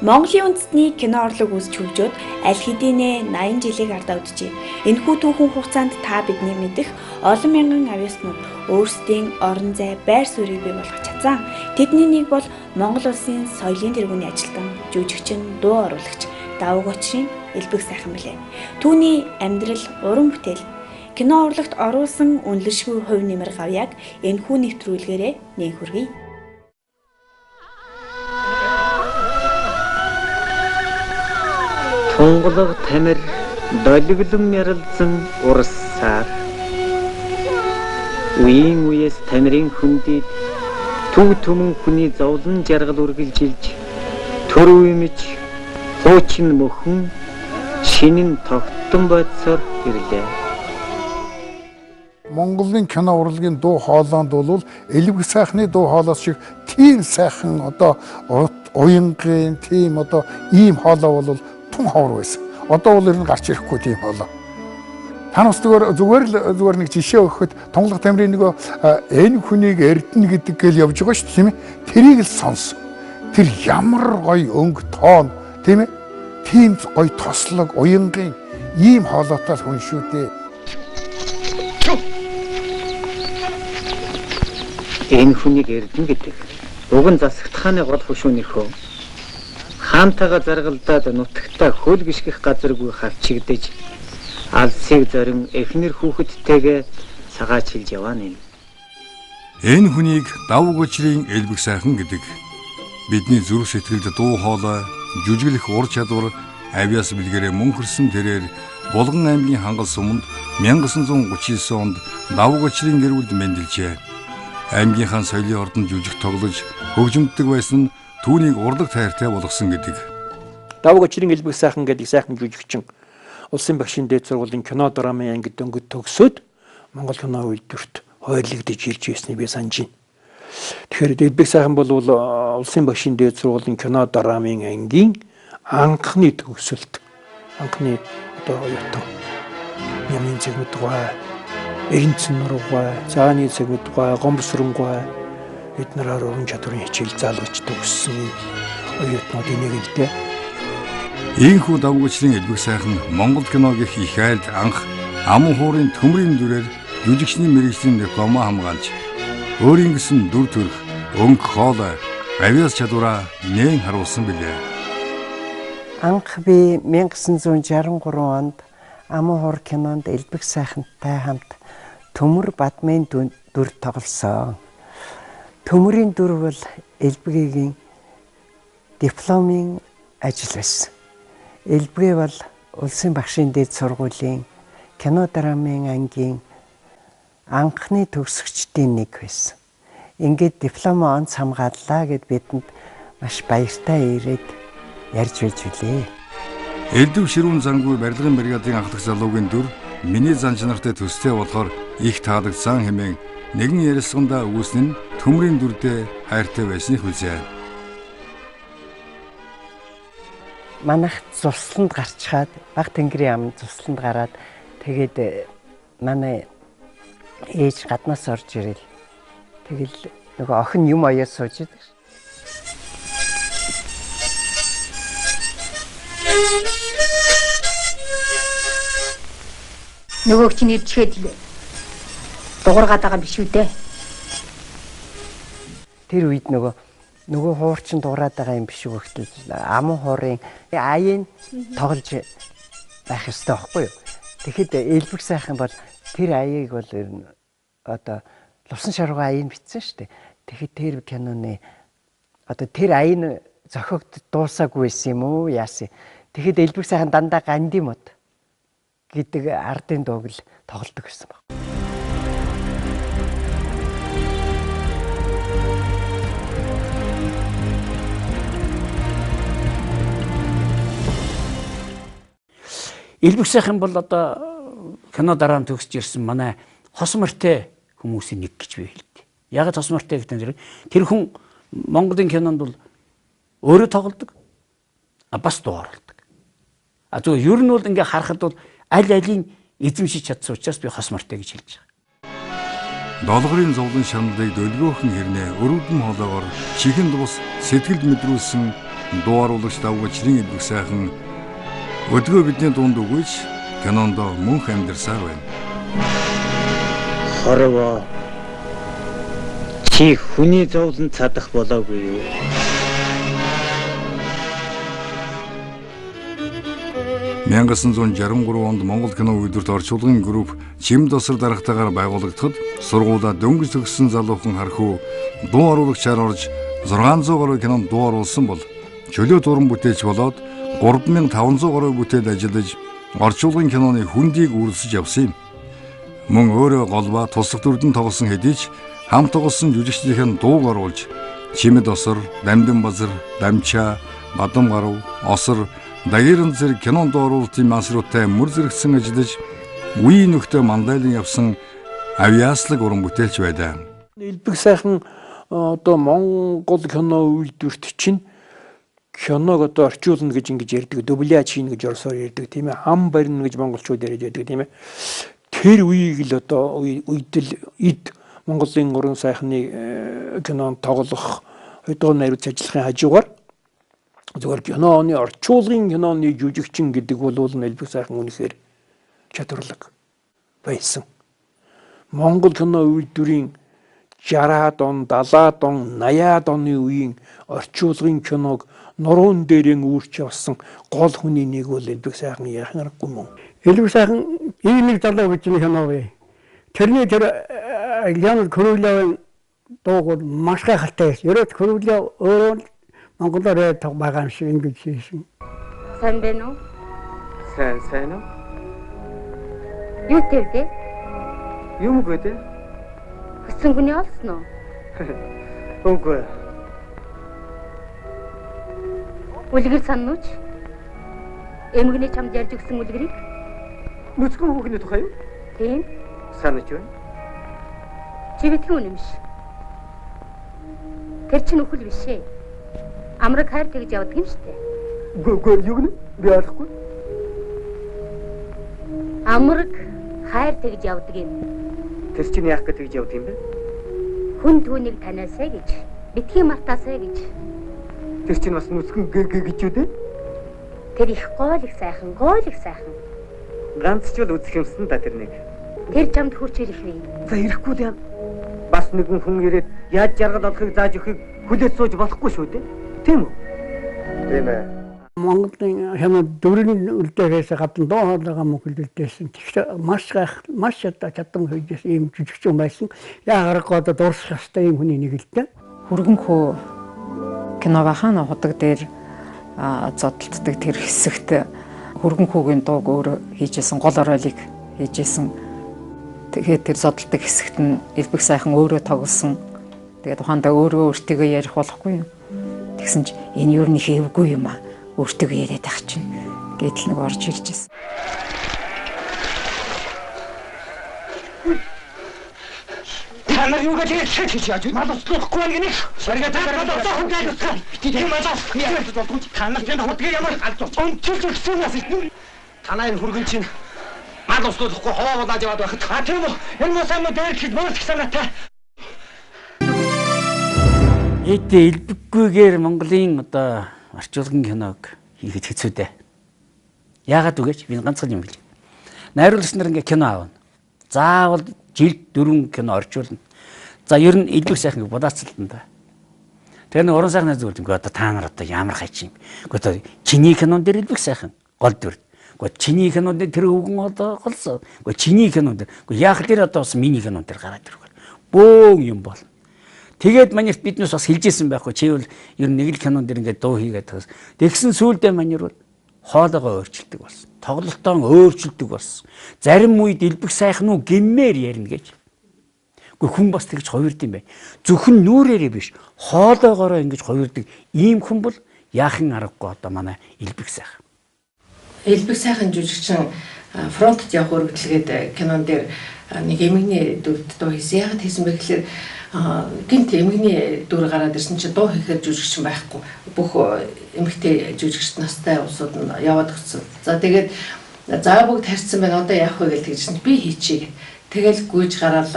Монголын үндэстний кино урлаг үүсч хөгжөөд аль хэдийнэ 80 жилийг ардаа үджээ. Энэхүү түүхэн хугацаанд та бидний мэдэх олон мянган авьяаснууд өөрсдийн орон зай, байр суурийг бий болгож чадсан. Тэдний нэг бол Монгол улсын соёлын тэргүүний ажилтан, жүжигчин, дуу оруулагч Давуу Гочрын Элбэг сайхан билээ. Түүний амьдрал, уран бүтээл, кино урлагт оруулсан үнэлшгүй хувь нэмэр гавьяаг энэхүү нэвтрүүлгээрээ нээн хүргэе. Тунгалаг тамир долиглон яралзан урссаар үеийн үеэс тамирын хүндид төв төмөн хүний зовлон жаргал үргэлжилж төр үемж хуучин мөхөн шинэн тогтсон бодсоор ирлээ. Монголын кино урлагийн дуу хоолойд бол Элбэг сайхны дуу хоолой шиг тийм сайхан одоо уянгын тийм одоо ийм хоолой бол тун ховор байсан. Одоо бол ер нь гарч ирэхгүй тийм хоолой. Танаас зүгээр нэг жишээ өгөхөд тунгалаг тамирын нөгөө энэ хүнийг эрдэнэ гэдэг гэл явж байгаа шүү дээ тийм ээ. Тэрийг л сонс. Тэр ямар гоё өнгө тоон тийм ээ. Тийм гоё тослог уянгын ийм хоолойтой хүн шүү дээ. Энэ хүнийг эрдэнэ гэдэг. Уг нь засагтхааны гол хөшөөнийхөө хаантайгаа заргалдаад нутагтаа хөл гიშгэх газаргүй хавчигдэж алсыг зорин эхнэр хүүхэдтэйгээ цагаачилж яваана юм. Энэ хүнийг Давуу Гочрын Элбэг сайхан гэдэг. Бидний зүрх сэтгэлд дуу хоолой, жүжиглэх ур чадвар, авьяас бэлгэрээ мөнхөрсөн тэрээр Булган аймгийн Хангал суманд 1939 онд Давуу Гочрын гэр бүлд мэндэлжээ. Аймгийнхаа соёлын ордонд жүжиг тоглож хөгжимддөг байсан нь түүнийг урлаг тайртай болгосон гэдэг. Давуу Гочрын Элбэг сайхан гэдэг сайхан жүжигчин улсын багшийн дээд сургуулийн кино драмын ангид дөнгөж төгсөөд Монгол кино үйлдвэрт хойрлогдож ирж байсныг би санаж байна. Тэгэхээр Элбэг сайхан бол улсын багшийн дээд сургуулийн кино драмын ангийн анхны төгсөлт, анхны одоо оюутан Нямын цэгмэдгой, Эренцэн нургой, Цааны цэгмэдгой, Гомбосрөнгой эднэрээр уран чадварын хичээл заалгаж төгссөн оюутнуудын нэг л дээ. Ийхүү Давуу Гочрын Элбэг сайхан Монгол кино гэх их айлд анх аман хуурын төмрийн дүрээр жүжигчний мэргэжлийн диплом хамгаалж өөрийн гэсэн дүр төрх, өнгө хоолой, авьяас чадвараа нээн харуулсан билээ. Анх би 1963 онд аман хуур кинонд Элбэг сайхантай хамт төмөр бадмын дүр тоглосон. Төмөрийн дүр бол Элбэгийн дипломын ажил байсан. Элбэг бол улсын багшийн дээд сургуулийн кино драмын ангийн анхны төгсөгчдийн нэг байсан. Ингээд дипломоо онц хамгааллаа гэд бидэнд маш баяртай ирээд ярьж байж үлээ. Элдв ширүүн зангүй барилгын бригадын анхлах залуугийн дүр миний занч нартай төстэй болохоор их таалагдсан хэмээн нэгэн ярилцлаганда өгүүлсэн нь төмрийн дүрдээ хайртай байсныг хүлээн. Манайх цусланд гарчхаад баг тэнгэрийн ам цусланд гараад тэгээд манай ээж гаднаас орж ирэл. Тэгэл нөгөө охин юм аяа сууж идэг. Нөгөө чинь ирчээд дуургаад байгаа биш үү дээ. Тэр үед нөгөө хуурчин дуурайд байгаа юм биш үү гэхтэл аман хуурын аяын тоглож байх ёстой байхгүй юу? Тэгэхэд Элбэг сайхан бол тэр аяыг бол ер нь одоо лувсан шаргуу аяыг бичсэн шүү дээ. Тэгэхэд тэр киноны одоо тэр аяыг зохиогд дуусаагүй байсан юм уу яасан. Тэгэхэд Элбэг сайхан дандаа ганди мод гэдэг ардын дууг л тоглодог гэсэн баг. Элбэг сайхан бол одоо кино дараа нь төгсөж ирсэн манай хос морьтой хүмүүсийн нэг гэж би хэлдэг. Ягаад тос мортой гэдэг нь тэр хүн Монголын кинонд бол өөрөө тоглодог. Бас дуу оруулдаг. Зүгээр ер нь бол ингээ харахад бол аль алийн эзэмшиж чадсан учраас би хос мортой гэж хэлж байгаа. Долгорын зовлон шаналыг дөлгөөхөн хэрнээ өрөвдөн хоолоогоор чихэнд бус сэтгэлд мэдрүүлсэн дуу оруулагч давгачрын элбэг сайхан өдгөө бидний дунд өгөөж кинонд мөнх амьдарсаар байна. Хорвоо чи хүний зовлон цадах болоогүй юу? Мянган 1963 онд Монгол кино үйлдвэрт орчуулгын групп Чим досор дарагтайгаар байгуулагдахад сургуулаа дөнгөж төгссөн залуухан хархуу дуу оруулагчаар орж 600 гаруй кинонд дуу оруулсан бол чөлөө дуран бүтээлч болоод 3500 гаруй бүтээлд ажиллаж орчуулгын киноны хүндийг үргэлжлэж явсан юм. Мөн өөрөө голбаа тусах дүрдэн тоглосон хэдий ч хамт тоглосон жүжигчдийн дууг оруулж Чимэд осор, Дамдын базар, Дамчаа, Бадам гаруй, Осор, Дагиран зэрэг кинонд оруулалтын мансруутай мөр зэрэгсэн ажиллаж үеийн нөхдөд мандайлан явсан авиаслаг уран бүтээлч байдаг. Элбэг сайхан одоо Монгол кино үйлдвэрт чинь киног одоо орчуулна гэж ингэж ярьдаг, дубляж хийн гэж орсоор ярьдаг тийм ээ. Хам барина гэж монголчууд ярьж байдаг тийм ээ. Тэр үеийг л одоо үедэл эд Монголын уран сайхны кинонд тоглох өдөө найруулж ажиллахын хажуугаар зүгээр киноны орчуулгын киноны жүжигчин гэдэг бол элбэг сайхан үнэхээр чадварлаг байсан. Монгол кино үйлдвэрийн 60-аад он, 70-аад он, 80-аад оны үеийн орчуулгын киног нуруунд дээрээ үүрч явсан гол хүний нэг бол элбэг сайхан яахын аргагүй мөн. Элбэг сайхан ийм нэг залуу гэж нэг кино бай. Тэрний тэр Леонид Крыловын дууг бол маш гайхалтай байсан. Ерөөд Крылов өөрөө Монголоор байгаа юм шиг ингэж хийсэн. Сайн байна уу? Сайн уу? Юу тэгдэ? Юм гээд? Хүссэн хүний олсон уу? Үгүй. Үлгэр саннууч? Эмгэнэ чамд ярьж өгсөн үлгэрийг? Нүцгэн хүүхний тухай юу? Тийм. Санаж байна. Чи битгий үнэ биш. Тэр чинь үхэл биш ээ. Амраг хайр тэгж явдаг юм штэ. Үгүй юу гэнэ? Би ойлгохгүй. Амраг хайр тэгж явдаг юм. Тэр чинь яах гэж тэгж явдаг юм бэ? Хүн түүнийг таниасаа гэж, битгий мартаасаа гэж. Тэр чинь бас нүцгэн гэж юу дээ? Тэр их гол их сайхан. Ганц ч л үзэх юмсан да тэр нэг. Тэр чамд хүрч ирэх вэ? За ирэхгүй л яа. Бас нэгэн хүн ирээд яаж жаргал олохыг зааж өгөхийг хүлээж сууж болохгүй шүү дээ. Тийм үү? Тийм ээ. Монголын кино дөрвийн үлдээгээс гадна дуу хоолойгоо мөхөлдөлдөөсөн. Тэгэхээр маш чадам хийж ийм жүжигчин байсан. Яа гарахгүй одоо дуусах хэвээр ийм хүний нэг л дээ. Хүргэнхүү киног хаана худаг дээр зодтолддог тэр хэсэгт хүргэнхүүгийн дууг өөрөө хийжсэн гол оройлыг хийжсэн. Тэгээд тэр зодтолдог хэсэгт нь элбэг сайхан өөрөө тоглосон. Тэгээд ухаандаа өөрөө өөртөө ярих болохгүй юм. Тэгсэн чи энэ юу нэг хэвгүй юм аа. Өөртөө яриад байх чинь гэдэл нэг орж ирж байсан. Танаа юу гэж хэлж яаж мадахгүй нэг сарга танаа хоног гайхах. Тийм мадаас яах вэ? Танаа чинь хутгийг ямар алж онцлогсон нас юм. Танаа энэ хүргэн чинь мад услуулахгүй ховоо болоод яваад байхад тийм үү? Энэ мос амд дээрх мөрөх санаатай. Эдээ элбэггүйгээр Монголын одоо орчуулгын киног хийхэд хэцүү дээ. Яагаад үгэж би ганцхан юм хэлье. Найруулагч нар ингээ кино аавна. Заавал жилд 4 кино орчуулна. За ер нь элбэг сайхан будаацлалтан да. Тэр нэг уран сайхны зүйл ингээ одоо та нар одоо ямар хайч юм. Гэхдээ чиний кинон дээр элбэг сайхан гол дүр. Гэхдээ чиний кинон дээр тэр хөвгөн одоо голсон. Гэхдээ чиний кинон дээр. Гэхдээ яах дээр одоо бас миний кинон дээр гараад ирэх. Бөөн юм бол. Тэгээд манайд биднээс бас хэлжсэн байхгүй чи бол ер нь нэг л кинон дээр ингээд дуу хийгээд тагс. Тэгсэн сүүлдээ манайд бол хоолойгоо өөрчилдөг болсон. Тоглолтоо өөрчилдөг болсон. Зарим үед элбэг сайхан уу гэмээр ярина гэж. Гэхдээ хүн бас тэгж хувирд юм байна. Зөвхөн нүрээрээ биш хоолойгоороо ингэж хувирдаг ийм хүн бол яахан аргагүй одоо манай элбэг сайхан. Элбэг сайхан жүжигчин фронтод явах үргэлжлээд кинон дээр нэг эмэгний дүрд дуу хийсэн. Яагаад хийсэн бэ гэхээр гинт эмэгний дүр гараад ирсэн чинь дуу хийхэд жүжигч байхгүй. Бүх эмэгтэй жүжигч настай улсууд нь яваад өгсөн. За тэгээд за бүгд харьцсан байна. Одоо яах вэ гэж тэгжсэн. Би хийчихье. Тэгэл гүйж гараад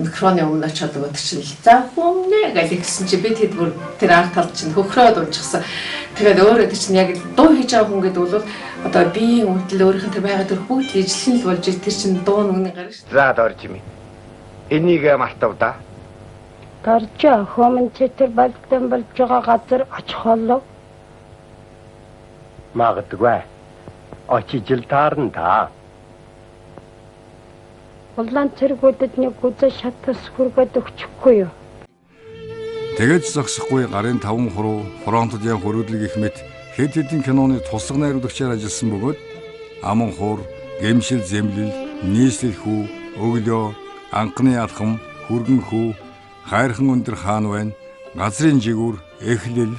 микрофоны өмнө очиод өгдөг чинь за хүмнэ гэж хэлсэн чи би тэд бүр тэр арт тал чинь хөхрөөд унчихсан. Тэгээд өөрөө тэр чинь яг дуу хийж байгаа хүн гэдэг бол одоо биеийн үндэл өөрийнх нь тэр байгаа төр бүгд ижлэн л болж тэр чинь дуу нүгний гарна шүү. За дорж юм. Энийг мартав да. Дорж хомон тэр балдан болж байгаа газар очих болов. Магадгүй. Очиж л таарна та. Улаан цэргүүдэд нэг үзэж шатас хүргээд өгчихгүй юу? Тэгэж зогсохгүй гарын 5 хуруу фронтод явах өрөөдлөг их мэт хэд хэдэн киноны туслах найруулагчаар ажилласан бөгөөд Аман хуур, Гэмшил зэмлэл, Нийслэл хүү, Өглөө, Анхны алхам, Хүргэн хүү, Хайрхан өндөр хаан байна, Газрын жигүүр, Эхлэл,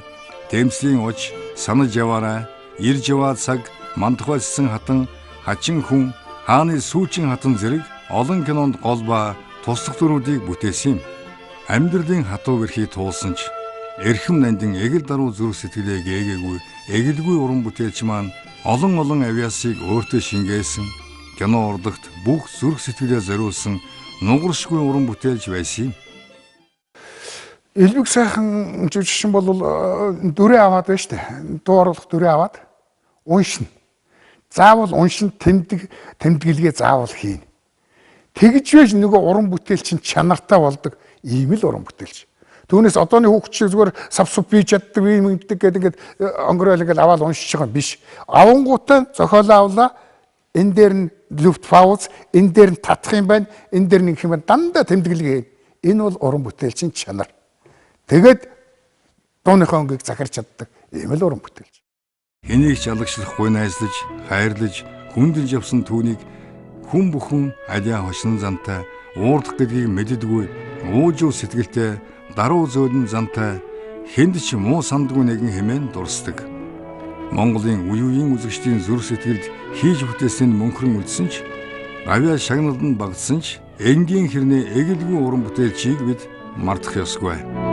Дэмслийн уж, Санаж яваарай, Ирж яваа цаг, Мантухайсан хатан, Хачин хүн, Хааны сүүчин хатан зэрэг олон кинонд гол ба туслах дүрүүдийг бүтээсэн юм. Амьдралын хатуу гэрхий туулсан ч эрхэм нандин эгэл даруй зүрх сэтгэлээ гээгээгүй эгэлгүй уран бүтээлч маань олон авиасыг өөртөө шингээсэн кино урлагт бүх зүрх сэтгэлээ зориулсан нугаршгүй уран бүтээлч байсан юм. Элбэг сайхан жүжигчин бол дүрээ аваад байна шүү дээ. Дуу оруулах дүрээ аваад уншина. Заавал уншин тэмдэглэгээ заавал хийнэ. Тэгж байж нөгөө уран бүтээлч чанартай болдог ийм л уран бүтээлч. Түүнээс одооны хүүхд шиг зүгээр савсуп бий чаддаг юм гэдэг ингээд онгоройлог аваад уншиж байгаа юм биш. Авангуутай зохиолоо авлаа. Энэ дээр нь Люфтваффе, энэ дээр нь татах юм байна. Энэ дээр нэг юм дандаа тэмдэглэгээ. Энэ бол уран бүтээлчийн чанар. Тэгээд дууныхаа өнгийг захирч чаддаг ийм л уран бүтээлч. Хэнийг ч алагчлахгүй найзлаж, хайрлаж, хүндэлж явсан түүнийг хүн бүхэн алиа хошин зантай, уурдах гэдгийг мэддэггүй, уужуу сэтгэлтэй, даруй зөөлөн зантай, хэнд ч муу сандгүй нэгэн хэмээн дурсдаг. Монголын үеийн үзэгчдийн зүрх сэтгэлд хийж бүтээсэн мөнхрөн үлдсэн ч, авиа шагналд нь багтсан ч, энгийн хэрнээ эгэлгүй уран бүтээлчийг бид мартах ёсгүй.